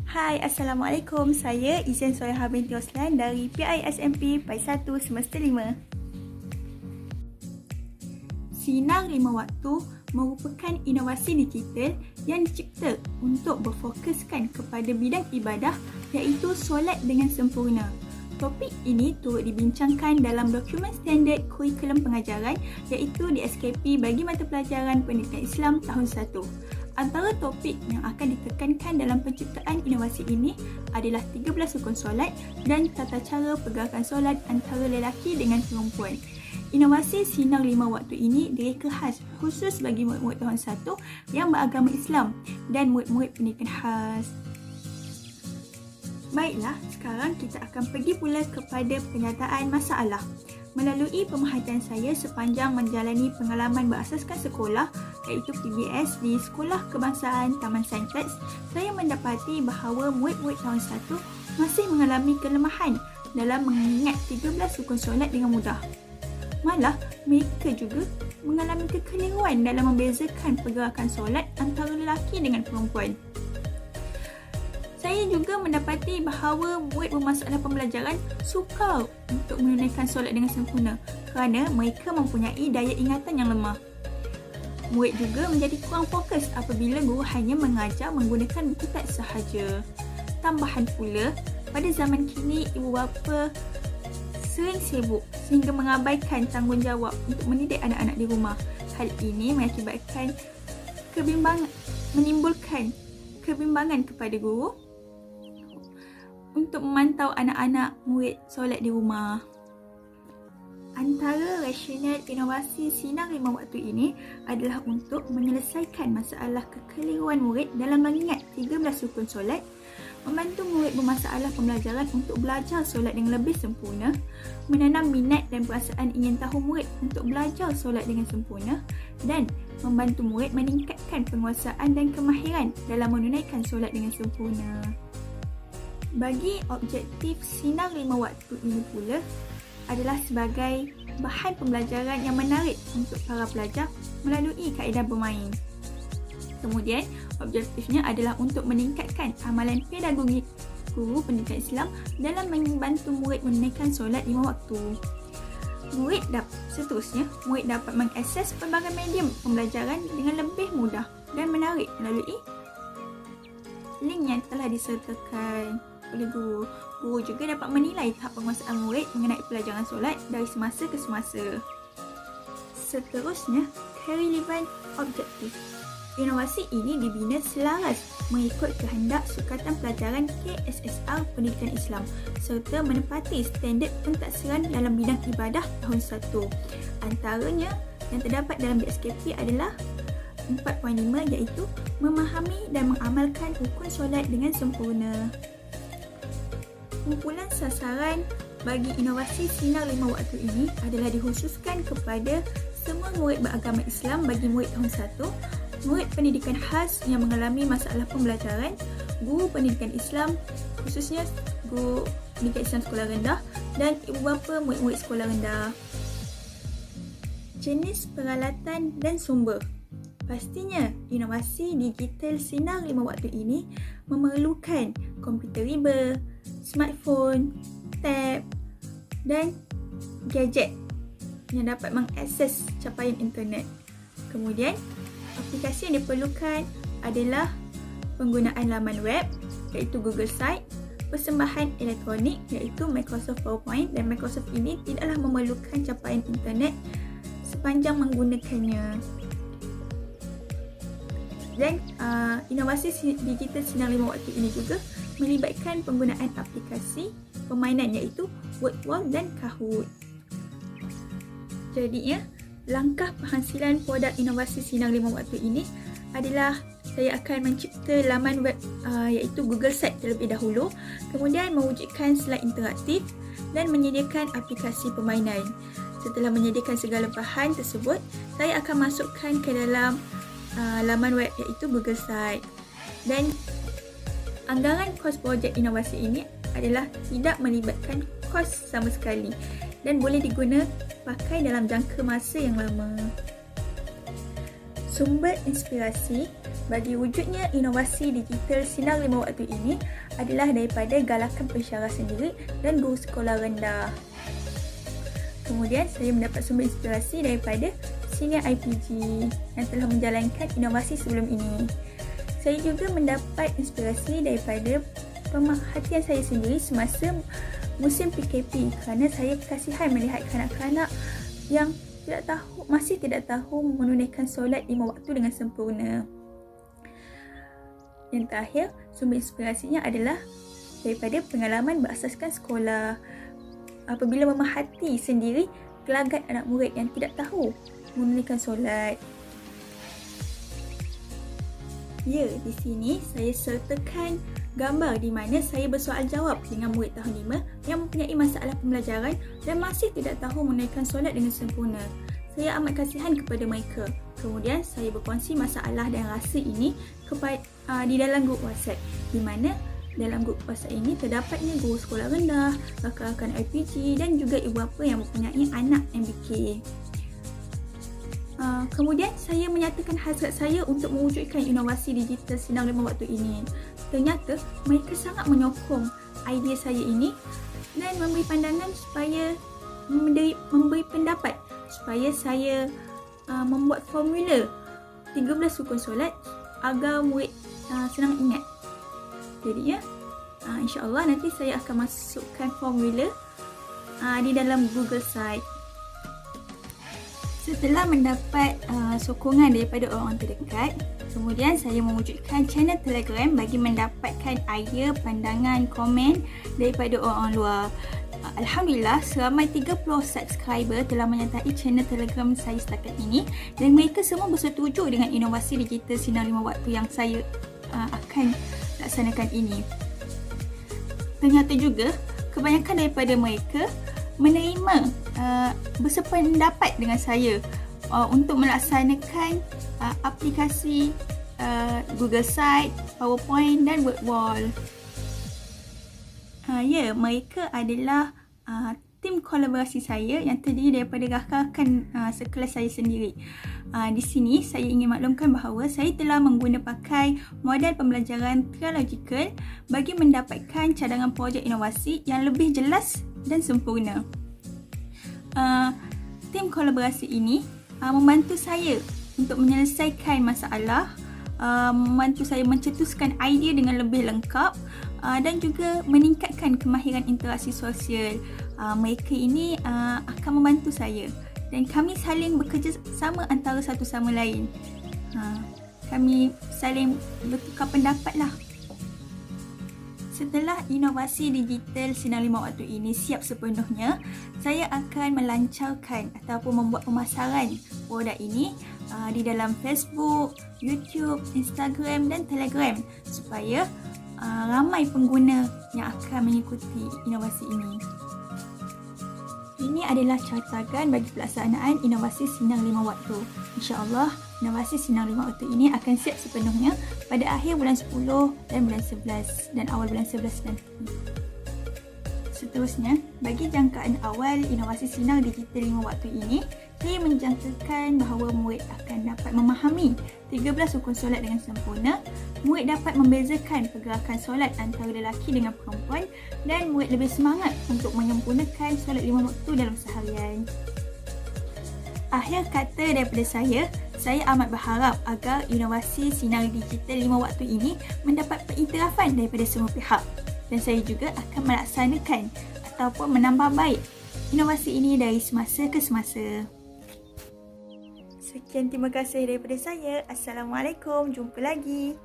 Hai, Assalamualaikum. Saya Izen Soleha binti Oslan dari PISMP PAI 1 Semester 5. Sinar Lima Waktu merupakan inovasi digital yang dicipta untuk berfokuskan kepada bidang ibadah iaitu solat dengan sempurna. Topik ini turut dibincangkan dalam dokumen standard kurikulum pengajaran iaitu DSKP bagi mata pelajaran Pendidikan Islam tahun 1. Antara topik yang akan ditekankan dalam penciptaan inovasi ini adalah 13 rukun solat dan tata cara pergerakan solat antara lelaki dengan perempuan. Inovasi Sinar Lima Waktu ini direka khas khusus bagi murid-murid tahun 1 yang beragama Islam dan murid-murid pendidikan khas. Baiklah, sekarang kita akan pergi pula kepada penyataan masalah. Melalui pemerhatian saya sepanjang menjalani pengalaman berasaskan sekolah iaitu PBS di Sekolah Kebangsaan Taman Saintek, saya mendapati bahawa murid-murid tahun 1 masih mengalami kelemahan dalam mengingat 13 rukun solat dengan mudah. Malah, mereka juga mengalami kekeliruan dalam membezakan pergerakan solat antara lelaki dengan perempuan. Saya juga mendapati bahawa murid bermasalah pembelajaran sukar untuk menunaikan solat dengan sempurna kerana mereka mempunyai daya ingatan yang lemah. Murid juga menjadi kurang fokus apabila guru hanya mengajar menggunakan buku teks sahaja. Tambahan pula, pada zaman kini ibu bapa sering sibuk sehingga mengabaikan tanggungjawab untuk mendidik anak-anak di rumah. Hal ini menimbulkan kebimbangan kepada guru untuk memantau anak-anak murid solat di rumah. Antara rasional inovasi Sinar Lima Waktu ini adalah untuk menyelesaikan masalah kekeliruan murid dalam mengingat 13 rukun solat, membantu murid bermasalah pembelajaran untuk belajar solat dengan lebih sempurna, menanam minat dan perasaan ingin tahu murid untuk belajar solat dengan sempurna, dan membantu murid meningkatkan penguasaan dan kemahiran dalam menunaikan solat dengan sempurna. Bagi objektif Sinar Lima Waktu ini pula adalah sebagai bahan pembelajaran yang menarik untuk para pelajar melalui kaedah bermain. Kemudian, objektifnya adalah untuk meningkatkan amalan pedagogi guru pendidikan Islam dalam membantu murid menunaikan solat 5 waktu. Seterusnya, murid dapat mengakses pelbagai medium pembelajaran dengan lebih mudah dan menarik melalui link yang telah disertakan oleh guru. Guru juga dapat menilai tahap penguasaan murid mengenai pelajaran solat dari semasa ke semasa. Seterusnya, relevant objektif. Inovasi ini dibina selaras mengikut kehendak Sukatan Pelajaran KSSR Pendidikan Islam serta menepati standard pentaksiran dalam bidang ibadah tahun 1. Antaranya yang terdapat dalam DSKP adalah 4.5 iaitu memahami dan mengamalkan rukun solat dengan sempurna. Kumpulan sasaran bagi inovasi Sinar Lima Waktu ini adalah dikhususkan kepada semua murid beragama Islam bagi murid tahun 1, murid pendidikan khas yang mengalami masalah pembelajaran, guru pendidikan Islam, khususnya guru pendidikan Islam sekolah rendah dan ibu bapa murid-murid sekolah rendah. Jenis peralatan dan sumber. Pastinya, inovasi digital Sinar Lima Waktu ini memerlukan komputer riba, smartphone, tab dan gadget yang dapat mengakses capaian internet. Kemudian, aplikasi yang diperlukan adalah penggunaan laman web iaitu Google Site, persembahan elektronik iaitu Microsoft PowerPoint, dan Microsoft ini tidaklah memerlukan capaian internet sepanjang menggunakannya. Dan inovasi digital Sinar Lima Waktu ini juga melibatkan penggunaan aplikasi permainan iaitu WordWall dan Kahoot. Jadinya, langkah penghasilan produk inovasi Sinar Lima Waktu ini adalah saya akan mencipta laman web iaitu Google Site terlebih dahulu, kemudian mewujudkan slide interaktif dan menyediakan aplikasi permainan. Setelah menyediakan segala bahan tersebut, saya akan masukkan ke dalam laman web iaitu Google Site. Dan anggaran kos projek inovasi ini adalah tidak melibatkan kos sama sekali dan boleh diguna pakai dalam jangka masa yang lama. Sumber inspirasi bagi wujudnya inovasi digital Sinar 5 Waktu ini adalah daripada galakan pensyarah sendiri dan guru sekolah rendah. Kemudian saya mendapat sumber inspirasi daripada senior IPG yang telah menjalankan inovasi sebelum ini. Saya juga mendapat inspirasi daripada pemerhatian saya sendiri semasa musim PKP kerana saya kasihan melihat kanak-kanak yang masih tidak tahu menunaikan solat 5 waktu dengan sempurna. Yang terakhir, sumber inspirasinya adalah daripada pengalaman berasaskan sekolah. Apabila memerhati sendiri gelagat anak murid yang tidak tahu menunaikan solat. Ya, di sini saya sertakan gambar di mana saya bersoal jawab dengan murid tahun 5 yang mempunyai masalah pembelajaran dan masih tidak tahu menunaikan solat dengan sempurna. Saya amat kasihan kepada mereka. Kemudian saya berkongsi masalah dan rasa ini di dalam grup WhatsApp, di mana dalam grup WhatsApp ini terdapatnya guru sekolah rendah, rakan-rakan IPG dan juga ibu bapa yang mempunyai anak MBK. Kemudian saya menyatakan hasrat saya untuk mewujudkan inovasi digital Sinar 5 Waktu ini. Ternyata mereka sangat menyokong idea saya ini dan memberi pandangan supaya memberi pendapat supaya saya membuat formula 13 rukun solat agar murid senang ingat. Jadi insya-Allah nanti saya akan masukkan formula di dalam Google Site. Setelah mendapat sokongan daripada orang terdekat, kemudian saya mewujudkan channel Telegram bagi mendapatkan idea, pandangan, komen daripada orang luar. Alhamdulillah, seramai 30 subscriber telah menyertai channel Telegram saya setakat ini dan mereka semua bersetuju dengan inovasi digital Sinar 5 Waktu yang saya akan laksanakan ini. Ternyata juga, kebanyakan daripada mereka menerima bersependapat dengan saya untuk melaksanakan aplikasi Google Site, PowerPoint dan Wordwall. Mereka adalah tim kolaborasi saya yang terdiri daripada rakan-rakan sekelas saya sendiri. Di sini saya ingin maklumkan bahawa saya telah pakai model pembelajaran trialogical bagi mendapatkan cadangan projek inovasi yang lebih jelas dan sempurna. Tim kolaborasi ini membantu saya untuk menyelesaikan masalah, membantu saya mencetuskan idea dengan lebih lengkap dan juga meningkatkan kemahiran interaksi sosial. Mereka ini akan membantu saya dan kami saling bekerja sama antara satu sama lain. Kami saling bertukar pendapat lah. Setelah inovasi digital Sinar 5 Waktu ini siap sepenuhnya, saya akan melancarkan ataupun membuat pemasaran produk ini di dalam Facebook, YouTube, Instagram dan Telegram supaya ramai pengguna yang akan mengikuti inovasi ini. Ini adalah cartagan bagi pelaksanaan inovasi Sinar 5 Waktu. InsyaAllah, inovasi Sinar 5 Waktu ini akan siap sepenuhnya pada akhir bulan 10 dan bulan 11 dan awal bulan 11 nanti. Seterusnya, bagi jangkaan awal inovasi Sinar Digital 5 Waktu ini, saya menjangkakan bahawa murid akan dapat memahami 13 rukun solat dengan sempurna, murid dapat membezakan pergerakan solat antara lelaki dengan perempuan dan murid lebih semangat untuk menyempurnakan solat 5 waktu dalam seharian. Akhir kata daripada saya amat berharap agar inovasi Sinar Digital 5 Waktu ini mendapat pengiktirafan daripada semua pihak dan saya juga akan melaksanakan ataupun menambah baik inovasi ini dari semasa ke semasa. Sekian, terima kasih daripada saya. Assalamualaikum, jumpa lagi.